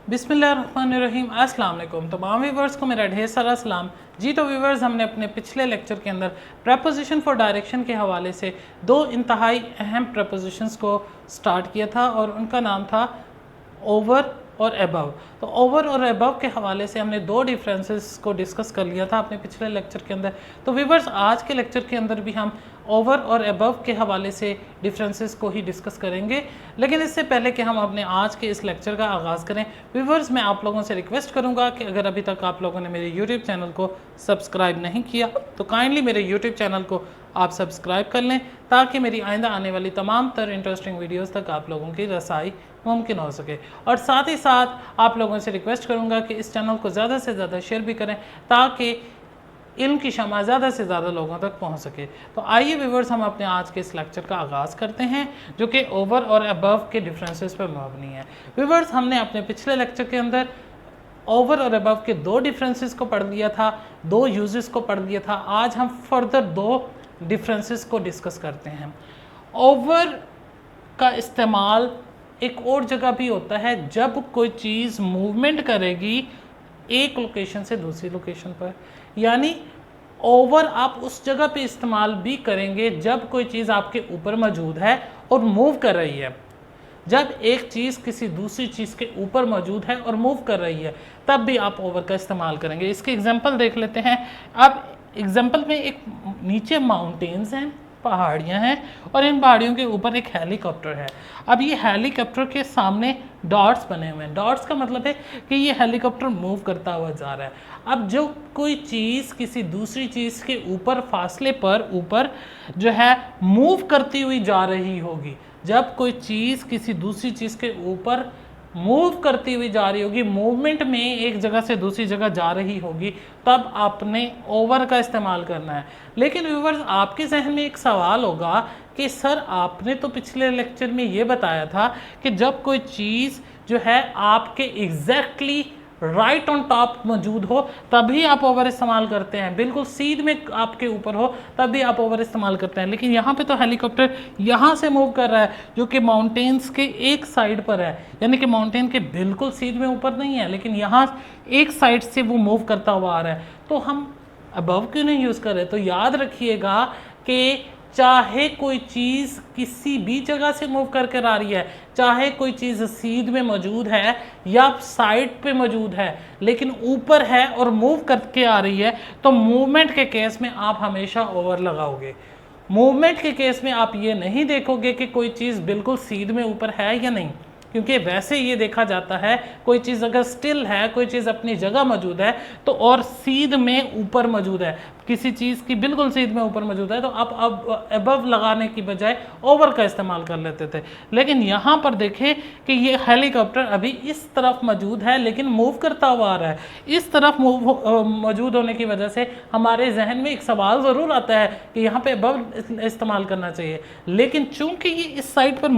बिस्मिल्लाहिर्रहमानिर्रहीम। अस्सलाम वालेकुम तमाम व्यूवर्स को मेरा ढेर सारा सलाम जी। तो व्यूवर्स, हमने अपने पिछले लेक्चर के अंदर प्रपोजिशन फॉर डायरेक्शन के हवाले से दो इंतहाई अहम प्रपोजिशंस को स्टार्ट किया था और उनका नाम था ओवर और अबव। तो ओवर और अबव के हवाले से हमने दो डिफरेंसेस को डिस्कस कर लिया था अपने पिछले लेक्चर के अंदर। तो व्यूवर्स, आज के लेक्चर के अंदर भी हम ओवर और अबव के हवाले से डिफरेंसेस को ही डिस्कस करेंगे। लेकिन इससे पहले कि हम अपने आज के इस लेक्चर का आगाज़ करें, व्यूवर्स मैं आप लोगों से रिक्वेस्ट करूंगा कि अगर अभी तक आप लोगों ने मेरे यूट्यूब चैनल को सब्सक्राइब नहीं किया तो काइंडली मेरे यूट्यूब चैनल को आप सब्सक्राइब कर लें, ताकि मेरी आइंदा आने वाली तमाम तर इंटरेस्टिंग वीडियोज़ तक आप लोगों की रसाई मुमकिन हो सके। और साथ ही साथ आप लोगों से रिक्वेस्ट करूंगा कि इस चैनल को ज़्यादा से ज़्यादा शेयर भी करें, ताकि इल्म की शमा ज़्यादा से ज़्यादा लोगों तक पहुंच सके। तो आइए व्यूवर्स, हम अपने आज के इस लेक्चर का आगाज़ करते हैं, जो कि ओवर और अबव के डिफरेंसेस पर मबनी है। व्यूवर्स, हमने अपने पिछले लेक्चर के अंदर ओवर और अबव के दो डिफरेंसेस को पढ़ लिया था, दो यूजेस को पढ़ लिया था। आज हम फर्दर दो डिफरेंसेस को डिस्कस करते हैं। ओवर का इस्तेमाल एक और जगह भी होता है जब कोई चीज़ मूवमेंट करेगी एक लोकेशन से दूसरी लोकेशन पर, यानी ओवर आप उस जगह पे इस्तेमाल भी करेंगे जब कोई चीज़ आपके ऊपर मौजूद है और मूव कर रही है। जब एक चीज़ किसी दूसरी चीज़ के ऊपर मौजूद है और मूव कर रही है, तब भी आप ओवर का इस्तेमाल करेंगे। इसके एग्जांपल देख लेते हैं। अब एग्जांपल में एक नीचे माउंटेन्स हैं, पहाड़ियाँ हैं, और इन पहाड़ियों के ऊपर एक हेलीकॉप्टर है। अब ये हेलीकॉप्टर के सामने डॉट्स बने हुए हैं। डॉट्स का मतलब है कि ये हेलीकॉप्टर मूव करता हुआ जा रहा है। अब जो कोई चीज़ किसी दूसरी चीज़ के ऊपर फासले पर ऊपर जो है मूव करती हुई जा रही होगी, जब कोई चीज़ किसी दूसरी चीज़ के ऊपर मूव करती हुई जा रही होगी, मूवमेंट में एक जगह से दूसरी जगह जा रही होगी, तब आपने ओवर का इस्तेमाल करना है। लेकिन व्यूवर्स, आपके जहन में एक सवाल होगा कि सर, आपने तो पिछले लेक्चर में ये बताया था कि जब कोई चीज़ जो है आपके एग्जैक्टली राइट ऑन टॉप मौजूद हो तभी आप ओवर इस्तेमाल करते हैं, बिल्कुल सीध में आपके ऊपर हो तब भी आप ओवर इस्तेमाल करते हैं। लेकिन यहाँ पे तो हेलीकॉप्टर यहाँ से मूव कर रहा है, जो कि माउंटेन्स के एक साइड पर है, यानी कि माउंटेन के बिल्कुल सीध में ऊपर नहीं है, लेकिन यहाँ एक साइड से वो मूव करता हुआ आ रहा है। तो हम अबव क्यों नहीं यूज़ कर रहे? तो याद रखिएगा कि चाहे कोई चीज़ किसी भी जगह से मूव करके आ रही है, चाहे कोई चीज़ सीध में मौजूद है या साइड पे मौजूद है, लेकिन ऊपर है और मूव करके आ रही है, तो मूवमेंट के केस में आप हमेशा ओवर लगाओगे। मूवमेंट के केस में आप ये नहीं देखोगे कि कोई चीज़ बिल्कुल सीध में ऊपर है या नहीं, क्योंकि वैसे ये देखा जाता है कोई चीज़ अगर स्टिल है, कोई चीज़ अपनी जगह मौजूद है तो और सीध में ऊपर मौजूद है, किसी चीज़ की बिल्कुल सीध में ऊपर मौजूद है, तो आप अब अबव लगाने की बजाय ओवर का इस्तेमाल कर लेते थे। लेकिन यहाँ पर देखें कि ये हेलीकॉप्टर अभी इस तरफ मौजूद है लेकिन मूव करता हुआ आ रहा है। इस तरफ मौजूद होने की वजह से हमारे जहन में एक सवाल ज़रूर आता है कि यहाँ पे अबव इस्तेमाल करना चाहिए, लेकिन चूंकि ये इस साइड पर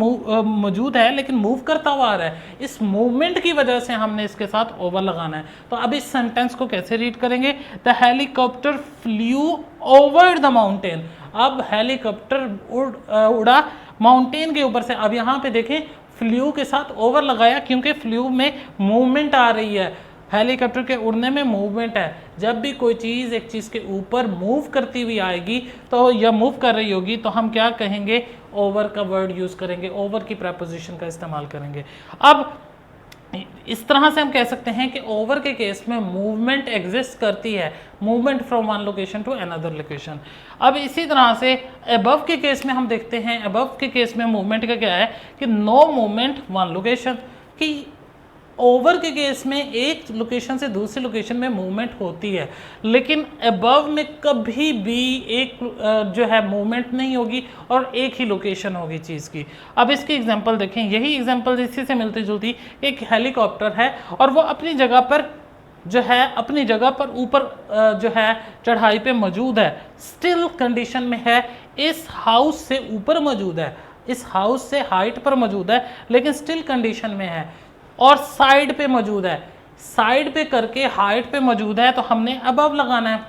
मौजूद है लेकिन मूव करता हुआ आ रहा है, इस मूवमेंट की वजह से हमने इसके साथ ओवर लगाना है। तो अब इस सेंटेंस को कैसे रीड करेंगे? The helicopter flu over the mountain. अब हेलीकॉप्टर उड़ा माउंटेन के ऊपर से। अब यहाँ पे देखें, फ्लू के साथ ओवर लगाया क्योंकि फ्लू में मूवमेंट आ रही है, हेलीकॉप्टर के उड़ने में मूवमेंट है। जब भी कोई चीज़ एक चीज़ के ऊपर मूव करती हुई आएगी तो या मूव कर रही होगी, तो हम क्या कहेंगे? ओवर का वर्ड यूज़ करेंगे, ओवर की प्रपोजिशन का इस्तेमाल करेंगे। अब इस तरह से हम कह सकते हैं कि ओवर के केस में मूवमेंट एग्जिस्ट करती है, movement from one location to another location. अब इसी तरह से अबव के केस में हम देखते हैं, अबव के केस में मूवमेंट का क्या है कि नो मूवमेंट वन लोकेशन, कि ओवर के केस में एक लोकेशन से दूसरी लोकेशन में मूवमेंट होती है, लेकिन अबव में कभी भी एक जो है मूवमेंट नहीं होगी और एक ही लोकेशन होगी चीज़ की। अब इसकी एग्जांपल देखें, यही एग्जांपल इसी से मिलती जुलती। एक हेलीकॉप्टर है और वो अपनी जगह पर जो है अपनी जगह पर ऊपर जो है चढ़ाई पे मौजूद है, स्टिल कंडीशन में है, इस हाउस से ऊपर मौजूद है, इस हाउस से हाइट पर मौजूद है, लेकिन स्टिल कंडीशन में है और साइड पे मौजूद है। साइड पे करके हाइट पे मौजूद है, तो हमने अबव लगाना है।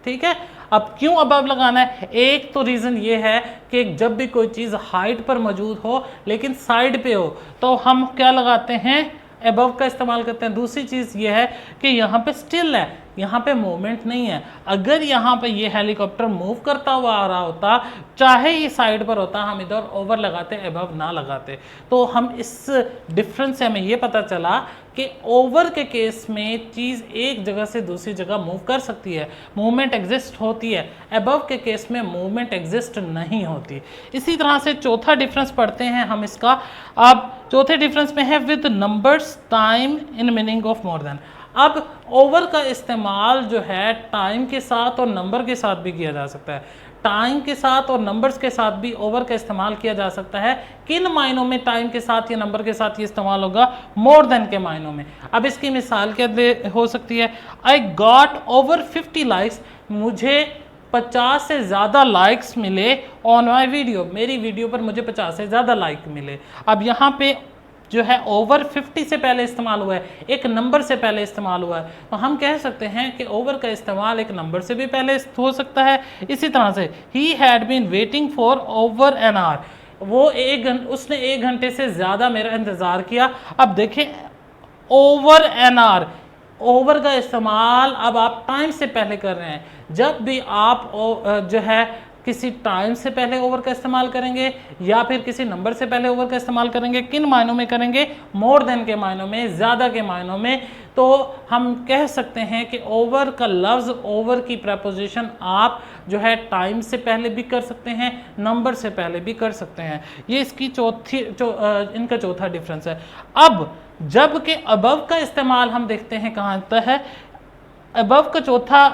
ठीक है, अब क्यों अबव लगाना है? एक तो रीज़न ये है कि जब भी कोई चीज़ हाइट पर मौजूद हो लेकिन साइड पे हो, तो हम क्या लगाते हैं? अबव का इस्तेमाल करते हैं। दूसरी चीज़ ये है कि यहाँ पे स्टिल है, यहाँ पे मूवमेंट नहीं है। अगर यहाँ पे ये हेलीकॉप्टर मूव करता हुआ आ रहा होता, चाहे ये साइड पर होता, हम इधर ओवर लगाते, अबव ना लगाते। तो हम इस डिफरेंस से हमें ये पता चला कि ओवर के केस में चीज़ एक जगह से दूसरी जगह मूव कर सकती है, मूवमेंट एग्जिस्ट होती है। अबव के केस में मूवमेंट एग्जिस्ट नहीं होती। इसी तरह से चौथा डिफरेंस पढ़ते हैं हम इसका। अब चौथे डिफरेंस में है with numbers time in meaning of more than. अब ओवर का इस्तेमाल जो है टाइम के साथ और नंबर के साथ भी किया जा सकता है। टाइम के साथ और नंबर्स के साथ भी ओवर का इस्तेमाल किया जा सकता है। किन मायनों में टाइम के साथ या नंबर के साथ ये इस्तेमाल होगा? मोर देन के मायनों में। अब इसकी मिसाल क्या हो सकती है? आई गॉट ओवर 50 लाइक्स, मुझे 50 से ज़्यादा लाइक्स मिले ऑन माई वीडियो, मेरी वीडियो पर मुझे 50 से ज़्यादा लाइक मिले। अब यहाँ पे जो है ओवर 50 से पहले इस्तेमाल हुआ है, एक नंबर से पहले इस्तेमाल हुआ है, तो हम कह सकते हैं कि ओवर का इस्तेमाल एक नंबर से भी पहले हो सकता है। इसी तरह से ही had been waiting for over an hour, वो उसने 1 घंटे से ज़्यादा मेरा इंतज़ार किया। अब देखें ओवर एन आवर, ओवर का इस्तेमाल अब आप टाइम से पहले कर रहे हैं। जब भी आप जो है किसी टाइम से पहले ओवर का इस्तेमाल करेंगे या फिर किसी नंबर से पहले ओवर का इस्तेमाल करेंगे, किन मायनों में करेंगे? मोर देन के मायनों में, ज़्यादा के मायनों में। तो हम कह सकते हैं कि ओवर का लफ्ज़, ओवर की प्रपोजिशन आप जो है टाइम से पहले भी कर सकते हैं, नंबर से पहले भी कर सकते हैं। ये इसकी इनका चौथा डिफरेंस है। अब जबकि अबव का इस्तेमाल हम देखते हैं कहाँ आता है। अबव का चौथा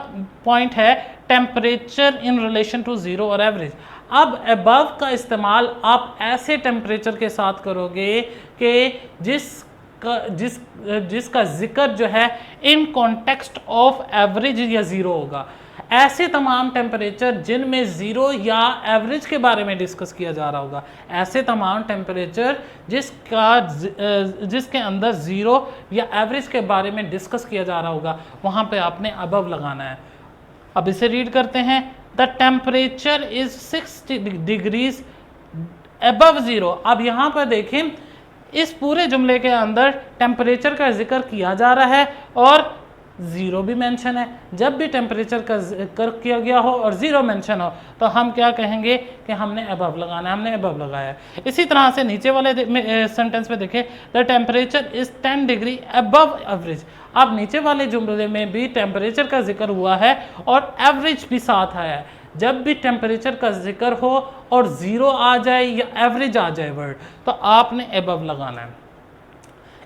पॉइंट है temperature in relation to zero और एवरेज। अब अबव का इस्तेमाल आप ऐसे टेम्परेचर के साथ करोगे कि जिसका जिक्र जो है इन कॉन्टेक्स्ट ऑफ एवरेज या ज़ीरो होगा। ऐसे तमाम टेम्परेचर जिनमें ज़ीरो या एवरेज के बारे में डिस्कस किया जा रहा होगा, ऐसे तमाम टेम्परेचर जिसके अंदर ज़ीरो या एवरेज के बारे में डिस्कस किया जा रहा होगा, वहाँ पे आपने अबव लगाना है। अब इसे रीड करते हैं। The temperature is 60 degrees above zero. अब यहाँ पर देखें, इस पूरे जुमले के अंदर टेम्परेचर का जिक्र किया जा रहा है और ज़ीरो भी मेंशन है। जब भी टेम्परेचर का जिक्र किया गया हो और ज़ीरो मेंशन हो तो हम क्या कहेंगे कि हमने अबव लगाना है, हमने अबव लगाया है। इसी तरह से नीचे वाले सेंटेंस में देखें, the temperature is 10 degree above average. अब नीचे वाले जुमले में भी टेम्परेचर का जिक्र हुआ है और एवरेज भी साथ आया है। जब भी टेम्परेचर का जिक्र हो और ज़ीरो आ जाए या एवरेज आ जाए वर्ड, तो आपने अबव लगाना है।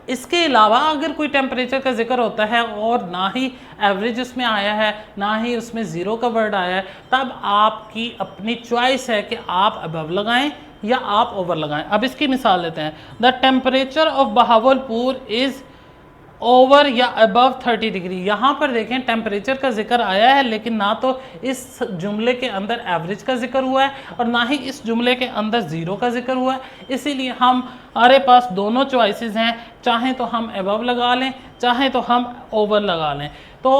इसके अलावा अगर कोई टेम्परेचर का जिक्र होता है और ना ही एवरेज उसमें आया है, ना ही उसमें ज़ीरो का वर्ड आया है, तब आपकी अपनी चॉइस है कि आप अबव लगाएं या आप ओवर लगाएं। अब इसकी मिसाल लेते हैं। The temperature of Bahawalpur is over या अबव 30 डिग्री। यहाँ पर देखें टेम्परेचर का जिक्र आया है, लेकिन ना तो इस जुमले के अंदर एवरेज का जिक्र हुआ है और ना ही इस जुमले के अंदर ज़ीरो का जिक्र हुआ है। इसीलिए हमारे पास दोनों चॉइसेस हैं, चाहे तो हम अबव लगा लें, चाहे तो हम ओवर लगा लें। तो